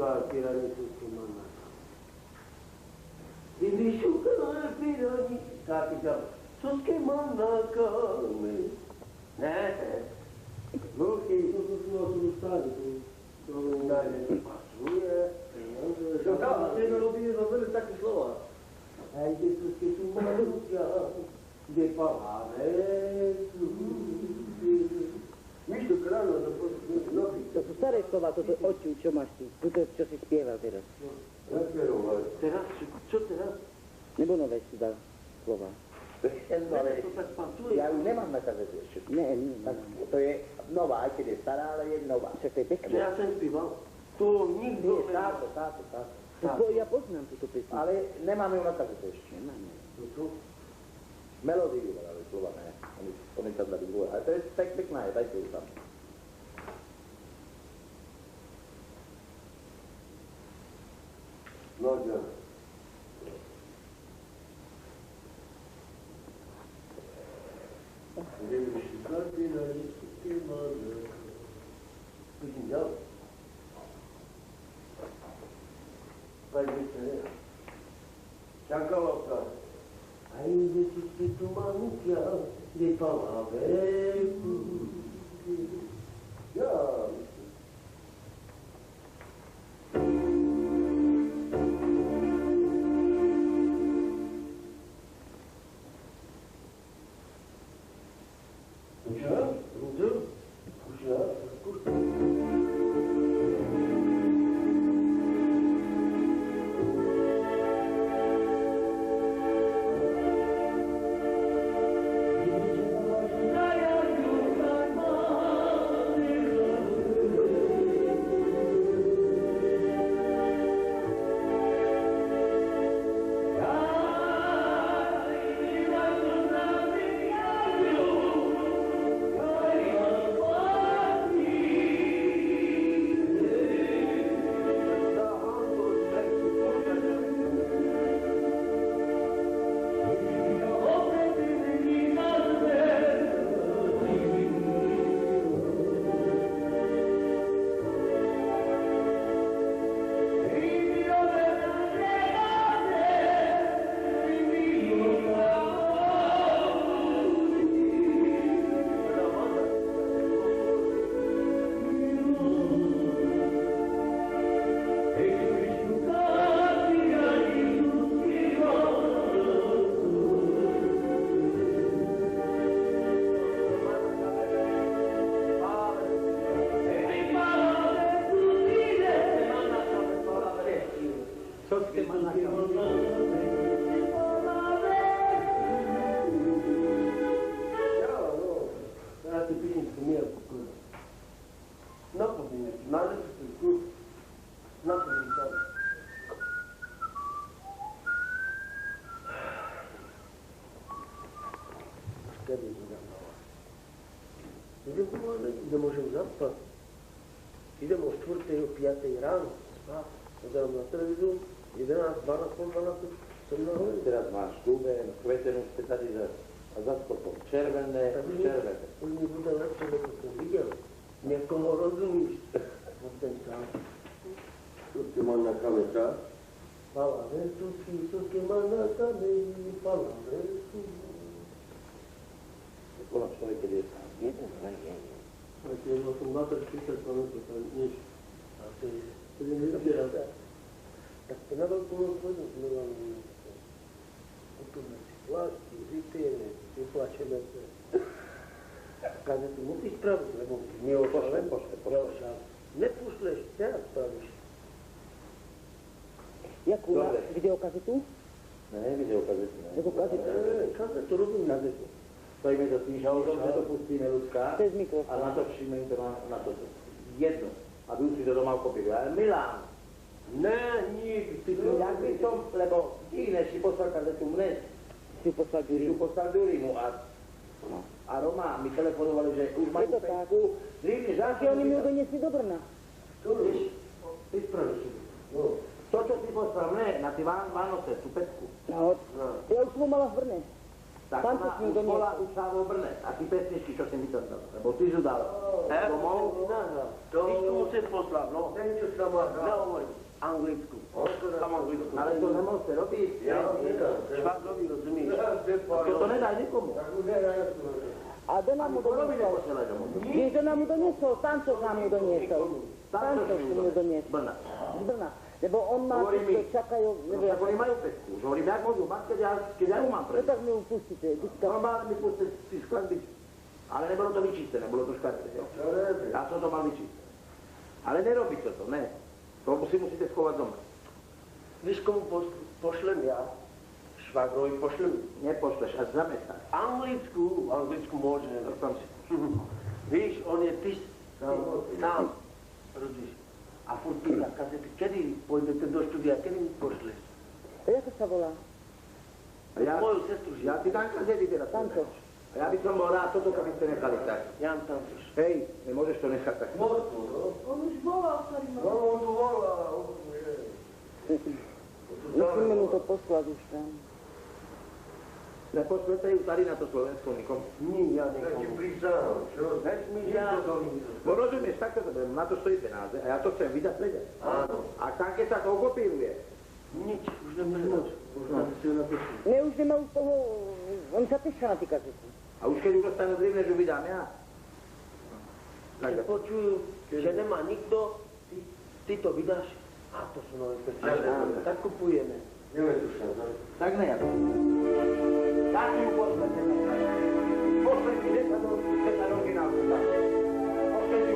vyšuká tiranicu Simona. Ty vyšuká tiranicu, tak říkal, co s kým mám nákáme? Ne, Vlky, to jsou dostali, to pasuje, ty melodie zazveli taky slova. Hej, ty tu maluka, kde paláve, víš to kráno, to sú staré slova, toto oču, čo máš ty, toto, čo si spieval teraz. Teraz, čo teraz? Nebo nové si dal slova. Ja ju nemám na kazete ešte. Ne. To je nová, aj keď je stará, ale je nová. Však to je pekné. Ja som spíval. To nikto Táto. Ja poznám túto pesmu. Ale nemáme ju na kazete ešte. Nemáme. Melódiu, ale slova ne. Oni tam dali druhé. Ale to je tak pekná, dajte ju tam. No, ja. Čakalovka. Aj deti tu manukia, kde paláve. Ja. Nemôžem zaspať. Idem o 4. o 5. ráno spať. Pozerám na televíziu, 11, 12, pol 12, som na hore. Teraz máš stuben, kvetenú spetadiza a za stopom červené. On mi bude lepšie, lebo som videl. Niekoho rozumíš. On ten sám. Co ty má na kamera? Palavetuky, co ty má na kamera? Palavetuky. Ona človek, keď je sám. Ja som na to čítať, to tam nič. A to je nevyzerá. Tak to na veľkú noc vedú, sme vám kupíme si plášky, vypijeme, vyplačeme. Kazetu musíš spraviť, lebo neošalem. Nepošleš, teraz spravíš. Jakú? Videokazetu? Ne, videokazetu. Nebo kazetu? Kazetu, rozumiem. Kazetu. Stojíme za tým šalom, že to pustíme ľudská Cez mikrofón. a natočíme to na toto. Jedno. Aby už si to doma ukopili. Ale Milán. Ne, nikdy. Jak by som, lebo ty než si poslal kazetu mne, Si ju poslal Durimu a Roma mi telefonovali, že už majú pečku, zrejme žáky. Oni mi ju doniesli do Brna. To vieš, ty spravíš. No. To, čo si poslal mne na tie Vánoce, tú pečku. No, ja už som mala v Brne. Tak ona už bola už vo Brne a ty pesničky, čo si mi to dal, lebo ty ju dal domov, ty tu chce poslať, no. Ten, čo sa má dať. Nehovorím. Anglicku. Tam Anglicku. Ale to nemôžete robiť. Švagrovi, rozumieš? To nedaj nikomu. Tak už nedaj to. A kto nám mu doniesol? Vieš, kto nám mu doniesol? Tančoš nám mu doniesol. Tančoš mu doniesol. Brna. Z Brna. Lebo on má Hovorí mi. všetko, čakajú, No však oni majú pecku. Už hovorím, jak môžu mať, keď ja ju mám No pre. tak mi ju pustíte. Normálne mi puste si skladbiť. Ale nebolo to vyčistené, bolo to škaredé. Ja som to mal vyčistené. Ale nerobíte to, ne. To si musíte schovať doma. Víš, komu pošlem ja? Švagrovi pošlem. Nepošleš, až zamestnáš. Anglicku môže. Tam si. Víš, on je ty sám. Rozumíš? A furt pýta kazety, kedy pôjdete do štúdia, kedy mi pošleš? A ako sa volá? Moju sestru Ja ti dám kazety teraz. Tančoš. A ja by som bol rád, toto keby ste nechali tak. Jan Tančoš. Hej, nemôžeš to nechať tak. Môžu, no. On už volal, ktorý No, on tu volá. Musíme mu to poslať už tam. Nepošlete ju tady na to Slovensko nikomu. Nie, ja Tak ti nekomu. prísahám, čo? Veď mi ja. Bo rozumieš, takto to bude, na to stojí penáze a ja to chcem vydať preďať. Áno. A tam, keď sa to okopíruje, Nič, už nepredáš. Už na to si ho napíšu. Ne, už nemá už toho, on sa píše na tie kazety. a už keď už dostanú drivne, že vydám ja. Keď počujú, že nemá nikto, ty to vydáš. A to sú nové pecky. Tak kupujeme. Nevetušam, no. Tak ne, ja to. Tak ju pošlete. Pošlete 10 originálku.